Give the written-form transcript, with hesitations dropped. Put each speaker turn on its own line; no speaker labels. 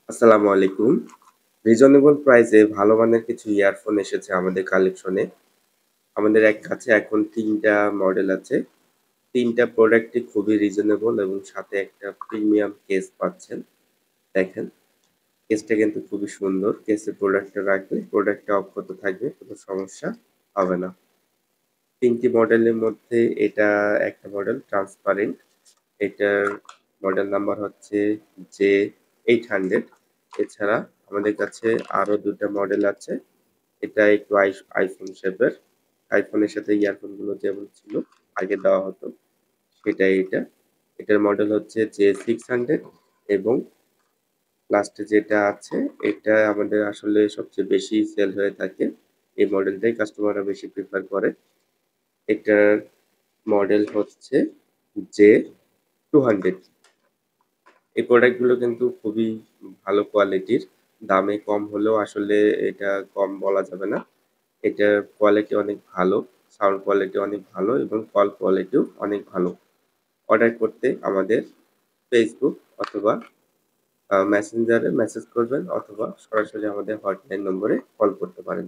আসসালামু আলাইকুম। রিজনেবল প্রাইসে ভালো মানের কিছু ইয়ারফোন এসেছে আমাদের কালেকশনে। আমাদের কাছে এখন ৩ টা মডেল আছে। ৩ টা প্রোডাক্টই খুবই রিজনেবল এবং সাথে একটা প্রিমিয়াম কেস পাচ্ছেন। দেখেন, কেসটা কিন্তু খুবই সুন্দর। কেসে প্রোডাক্টটা রাখলে প্রোডাক্টটা অক্ষত থাকবে, কোনো সমস্যা হবে না। ৩ টি মডেলের মধ্যে এটা একটা মডেল ট্রান্সপারেন্ট। এটার মডেল নাম্বার হচ্ছে J800। এছাড়া আমাদের কাছে আরো ২ টা মডেল আছে। এটা একটু আইফোন শেপের। আইফোনের সাথে ইয়ারফোন গুলো যেমন ছিল আগে দেওয়া হতো সেটাই এটা। এটার মডেল হচ্ছে J600 এবং লাস্টে যেটা আছে এটা আমাদের আসলে সবচেয়ে বেশি সেল হয়ে থাকে। এই মডেলটাই কাস্টমাররা বেশি প্রেফার করে। এটার মডেল হচ্ছে J200। এই প্রোডাক্ট গুলো কিন্তু খুবই ভালো কোয়ালিটির। দামে কম হলেও আসলে এটা কম বলা যাবে না। এটার কোয়ালিটি অনেক ভালো, সাউন্ড কোয়ালিটি অনেক ভালো এবং কল কোয়ালিটিও অনেক ভালো। অর্ডার করতে আমাদের Facebook অথবা মেসেঞ্জারে মেসেজ করবেন অথবা সরাসরি আমাদের হটলাইন নম্বরে কল করতে পারেন।